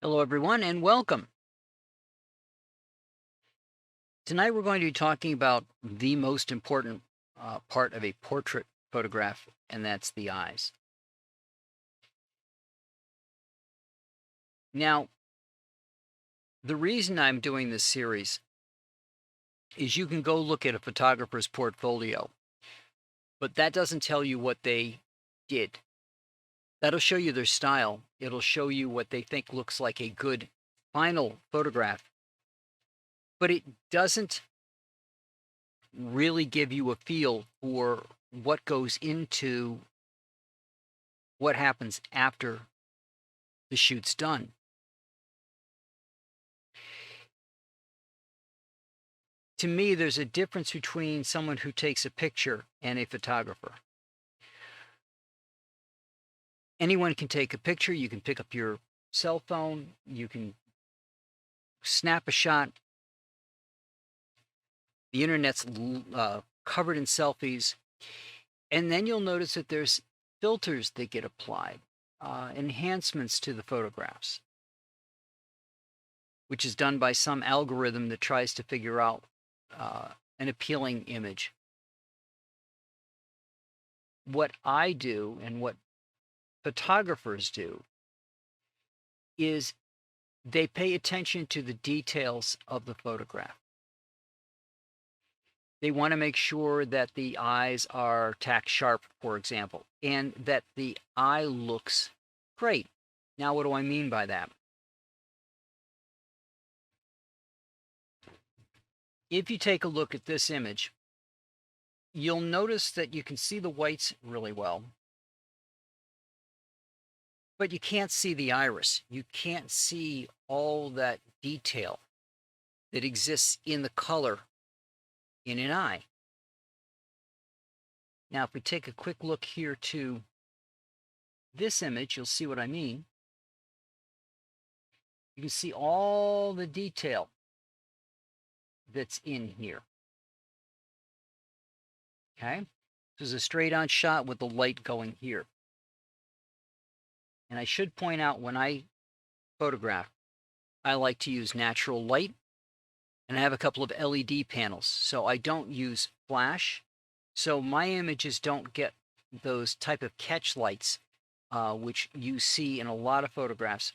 Hello, everyone, and welcome. Tonight, we're going to be talking about the most important part of a portrait photograph, and that's the eyes. Now, the reason I'm doing this series is you can go look at a photographer's portfolio, but that doesn't tell you what they did. That'll show you their style, it'll show you what they think looks like a good final photograph, but it doesn't really give you a feel for what goes into what happens after the shoot's done. To me, there's a difference between someone who takes a picture and a photographer. Anyone can take a picture. You can pick up your cell phone. You can snap a shot. The internet's covered in selfies. And then you'll notice that there's filters that get applied, enhancements to the photographs, which is done by some algorithm that tries to figure out an appealing image. What I do and what photographers do is they pay attention to the details of the photograph. They want to make sure that the eyes are tack sharp, for example, and that the eye looks great. Now, what do I mean by that? If you take a look at this image, you'll notice that you can see the whites really well, but you can't see the iris. You can't see all that detail that exists in the color in an eye. Now, if we take a quick look here to this image, you'll see what I mean. You can see all the detail that's in here. Okay, this is a straight on shot with the light going here. And I should point out, when I photograph, I like to use natural light, and I have a couple of LED panels, so I don't use flash. So my images don't get those type of catch lights, which you see in a lot of photographs.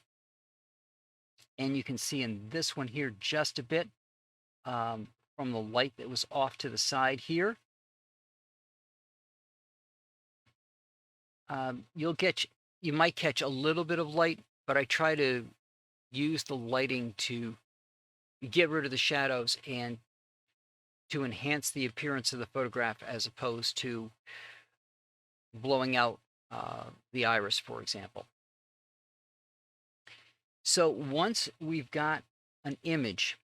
And you can see in this one here just a bit from the light that was off to the side here. You might catch a little bit of light, but I try to use the lighting to get rid of the shadows and to enhance the appearance of the photograph, as opposed to blowing out the iris, for example. So once we've got an image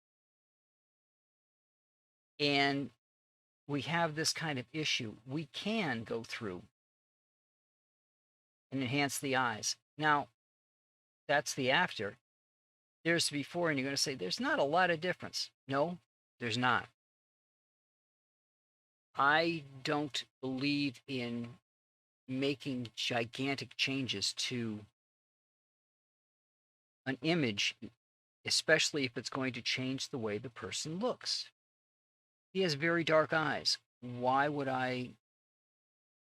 and we have this kind of issue, we can go through and enhance the eyes. Now, that's the after. There's the before, and you're going to say, there's not a lot of difference. No, there's not. I don't believe in making gigantic changes to an image, especially if it's going to change the way the person looks. He has very dark eyes. Why would I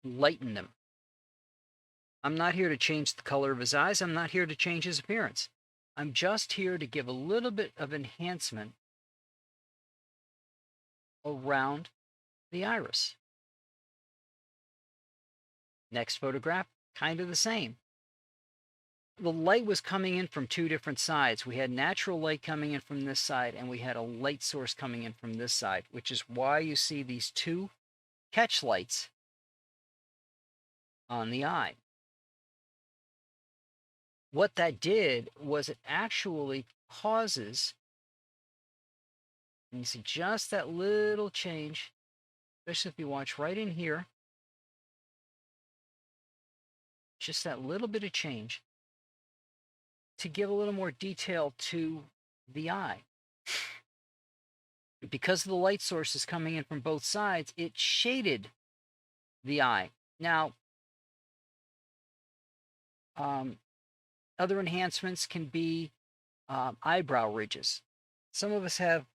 lighten them? I'm not here to change the color of his eyes. I'm not here to change his appearance. I'm just here to give a little bit of enhancement around the iris. Next photograph, kind of the same. The light was coming in from two different sides. We had natural light coming in from this side, and we had a light source coming in from this side, which is why you see these two catch lights on the eye. What that did was it actually causes, and you see just that little change, especially if you watch right in here, just that little bit of change to give a little more detail to the eye. Because the light source is coming in from both sides, it shaded the eye. Now, other enhancements can be eyebrow ridges. Some of us have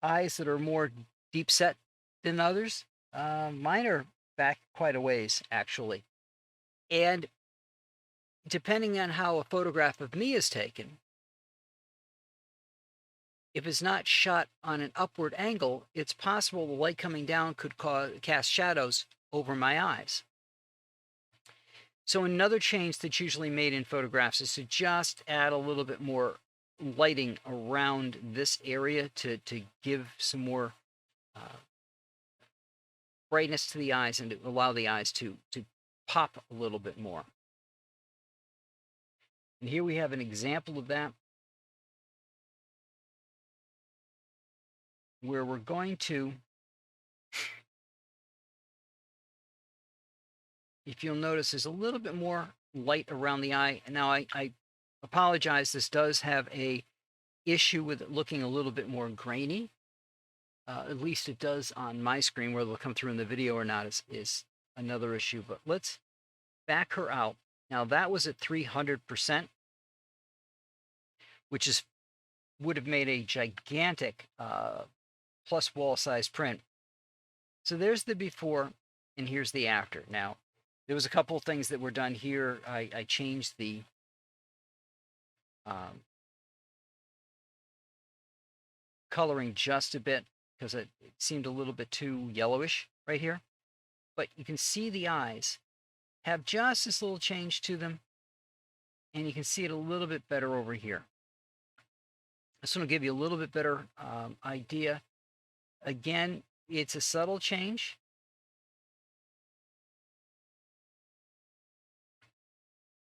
eyes that are more deep set than others. Mine are back quite a ways, actually. And depending on how a photograph of me is taken, if it's not shot on an upward angle, it's possible the light coming down could cast shadows over my eyes. So another change that's usually made in photographs is to just add a little bit more lighting around this area to give some more brightness to the eyes and to allow the eyes to pop a little bit more. And here we have an example of that, where we're going to, if you'll notice, there's a little bit more light around the eye. And now I apologize, this does have a issue with it looking a little bit more grainy. At least it does on my screen. Whether it'll come through in the video or not is another issue. But let's back her out. Now that was at 300%, which would have made a gigantic plus wall size print. So there's the before and here's the after. Now there was a couple of things that were done here. I changed the coloring just a bit because it seemed a little bit too yellowish right here. But you can see the eyes have just this little change to them, and you can see it a little bit better over here. This one will give you a little bit better idea. Again, it's a subtle change.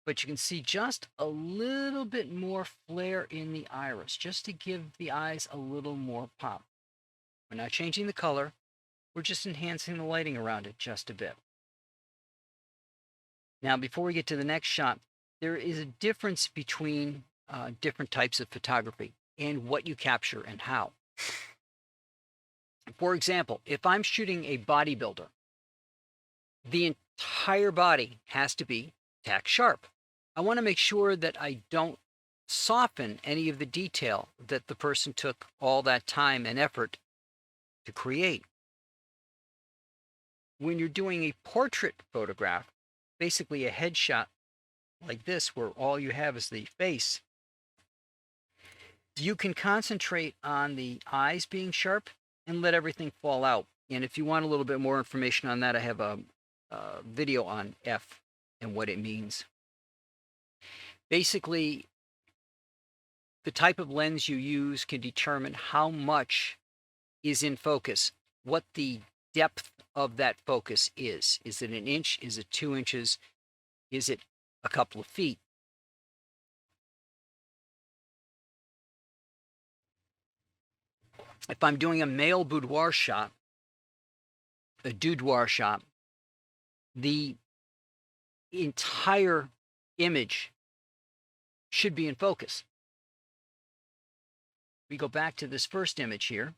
But you can see just a little bit more flare in the iris, just to give the eyes a little more pop. We're not changing the color. We're just enhancing the lighting around it just a bit. Now, before we get to the next shot, there is a difference between different types of photography and what you capture and how. For example, if I'm shooting a bodybuilder, the entire body has to be tack sharp. I want to make sure that I don't soften any of the detail that the person took all that time and effort to create. When you're doing a portrait photograph, basically a headshot like this, where all you have is the face, you can concentrate on the eyes being sharp and let everything fall out. And if you want a little bit more information on that, I have a video on F and what it means. Basically, the type of lens you use can determine how much is in focus, what the depth of that focus is. Is it an inch? Is it 2 inches? Is it a couple of feet? If I'm doing a male boudoir shot, a doudoir shot, the entire image should be in focus. We go back to this first image here.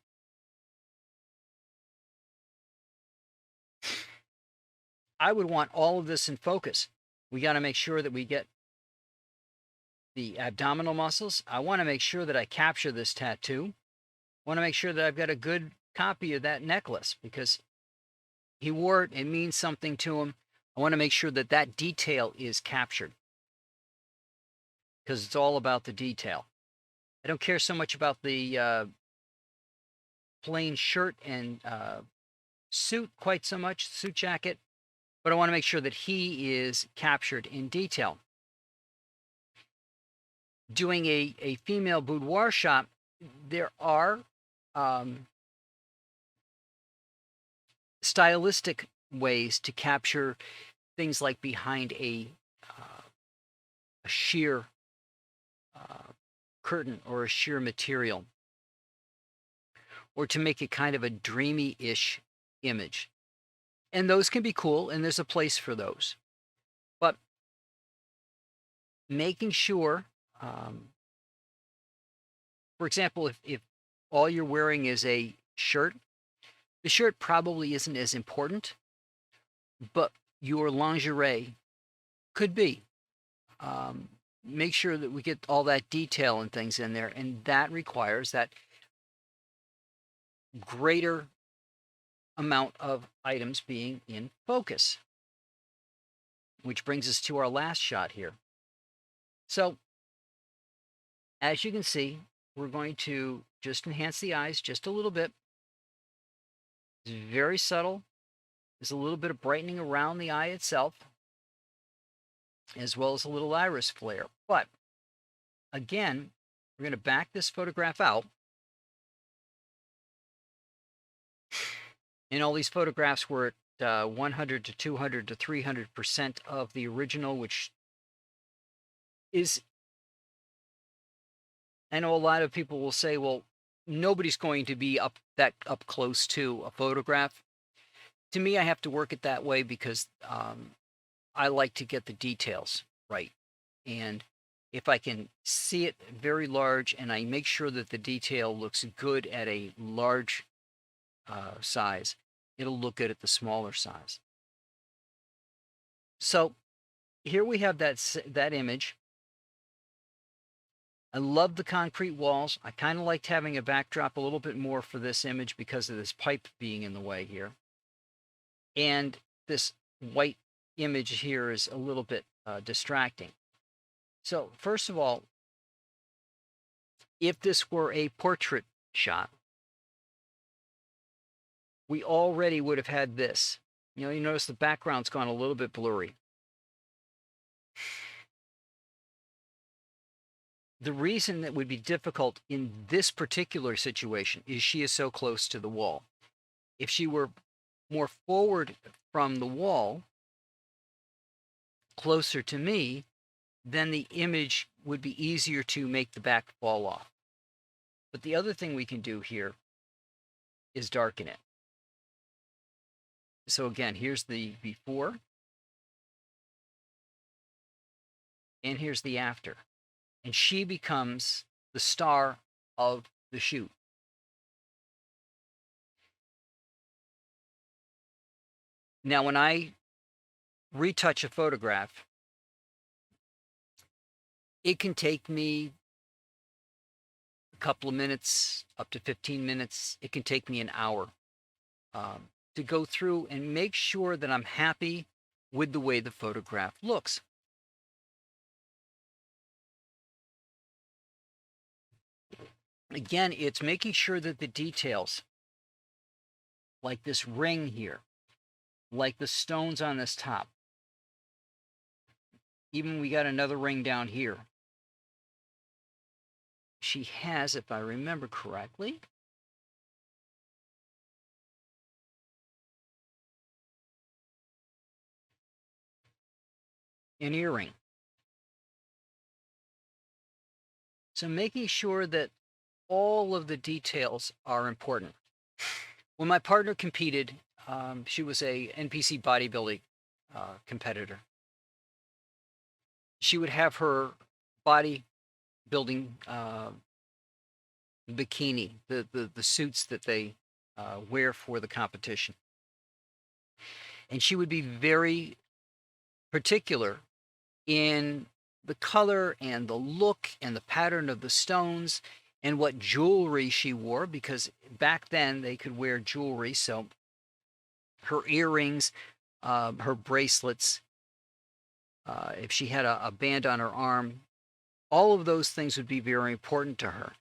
I would want all of this in focus. We got to make sure that we get the abdominal muscles. I want to make sure that I capture this tattoo. I want to make sure that I've got a good copy of that necklace because he wore it. It means something to him. I want to make sure that that detail is captured because it's all about the detail. I don't care so much about the plain shirt and suit quite so much, suit jacket, but I want to make sure that he is captured in detail. Doing a female boudoir shot, there are stylistic ways to capture things like behind a sheer curtain or a sheer material, or to make it kind of a dreamy-ish image. And those can be cool, and there's a place for those. But making sure, for example, if all you're wearing is a shirt, the shirt probably isn't as important, but your lingerie could be. make sure that we get all that detail and things in there, and that requires that greater amount of items being in focus, which brings us to our last shot here. So as you can see, we're going to just enhance the eyes just a little bit. It's very subtle. There's a little bit of brightening around the eye itself, as well as a little iris flare. But again, we're going to back this photograph out. And all these photographs were at 100 to 200 to 300% of the original, which is, I know a lot of people will say, well, nobody's going to be up close to a photograph. To me, I have to work it that way because I like to get the details right. And if I can see it very large and I make sure that the detail looks good at a large size, it'll look good at the smaller size. So here we have that image. I love the concrete walls. I kind of liked having a backdrop a little bit more for this image because of this pipe being in the way here. And this white image here is a little bit distracting. So first of all, if this were a portrait shot, we already would have had this. You notice the background's gone a little bit blurry. The reason that would be difficult in this particular situation is she is so close to the wall. If she were more forward from the wall, closer to me, then the image would be easier to make the back fall off. But the other thing we can do here is darken it. So again, here's the before, and here's the after. And she becomes the star of the shoot. Now, when I retouch a photograph, it can take me a couple of minutes, up to 15 minutes. It can take me an hour to go through and make sure that I'm happy with the way the photograph looks. Again, it's making sure that the details, like this ring here, like the stones on this top, even we got another ring down here. She has, if I remember correctly, an earring. So making sure that all of the details are important. When my partner competed, she was a NPC bodybuilding competitor. She would have her bodybuilding bikini, the suits that they wear for the competition. And she would be very particular in the color and the look and the pattern of the stones and what jewelry she wore, because back then they could wear jewelry. So her earrings, her bracelets, if she had a band on her arm, all of those things would be very important to her.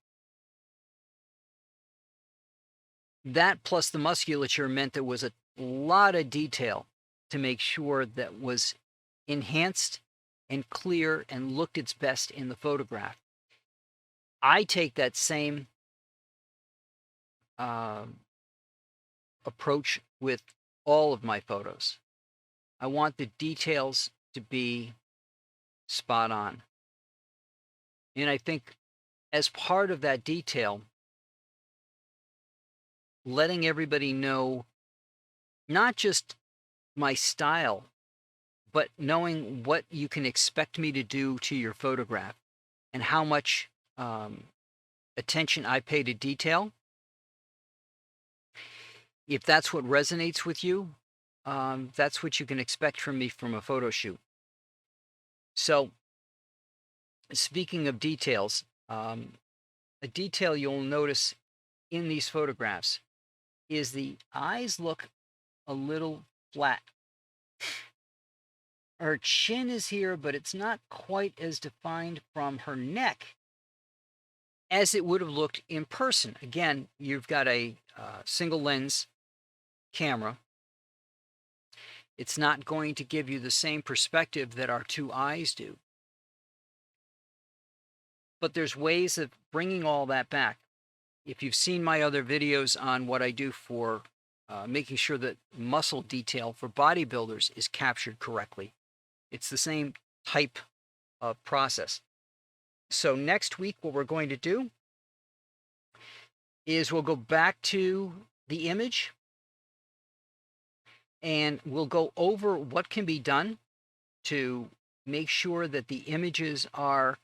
That plus the musculature meant there was a lot of detail to make sure that was enhanced and clear and looked its best in the photograph. I take that same approach with all of my photos. I want the details to be spot on. And I think as part of that detail, letting everybody know not just my style, but knowing what you can expect me to do to your photograph and how much attention I pay to detail. If that's what resonates with you, that's what you can expect from me from a photo shoot. So Speaking of details, a detail you'll notice in these photographs is the eyes look a little flat. Her chin is here, but it's not quite as defined from her neck as it would have looked in person. Again, you've got a single lens camera. It's not going to give you the same perspective that our two eyes do. But there's ways of bringing all that back. If you've seen my other videos on what I do for making sure that muscle detail for bodybuilders is captured correctly, it's the same type of process. So next week, what we're going to do is we'll go back to the image and we'll go over what can be done to make sure that the images are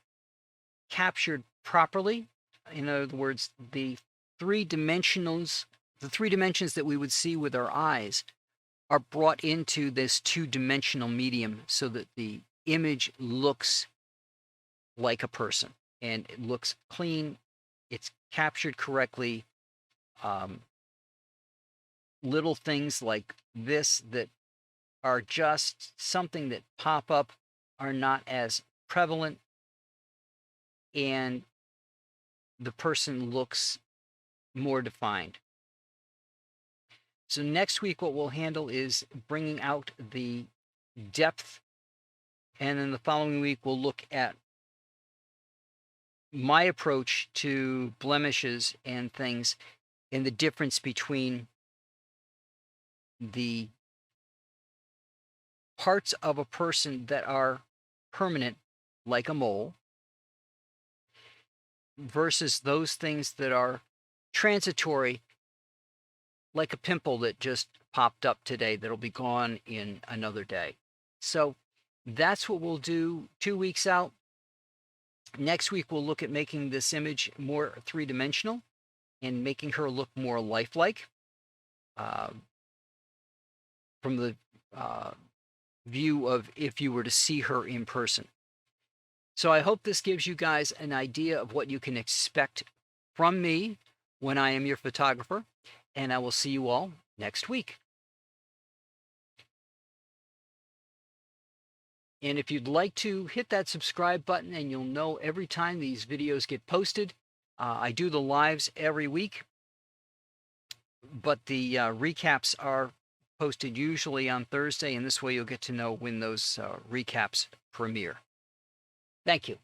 captured properly. In other words, the three dimensions that we would see with our eyes are brought into this two-dimensional medium so that the image looks like a person and it looks clean, it's captured correctly. Little things like this that are just something that pop up are not as prevalent, and the person looks more defined. So next week, what we'll handle is bringing out the depth, and then the following week, we'll look at my approach to blemishes and things and the difference between the parts of a person that are permanent, like a mole, versus those things that are transitory, like a pimple that just popped up today that'll be gone in another day. So that's what we'll do 2 weeks out. Next week, we'll look at making this image more three-dimensional and making her look more lifelike from the view of if you were to see her in person. So I hope this gives you guys an idea of what you can expect from me when I am your photographer, and I will see you all next week. And if you'd like to hit that subscribe button and you'll know every time these videos get posted. I do the lives every week, but the recaps are posted usually on Thursday, and this way you'll get to know when those recaps premiere. Thank you.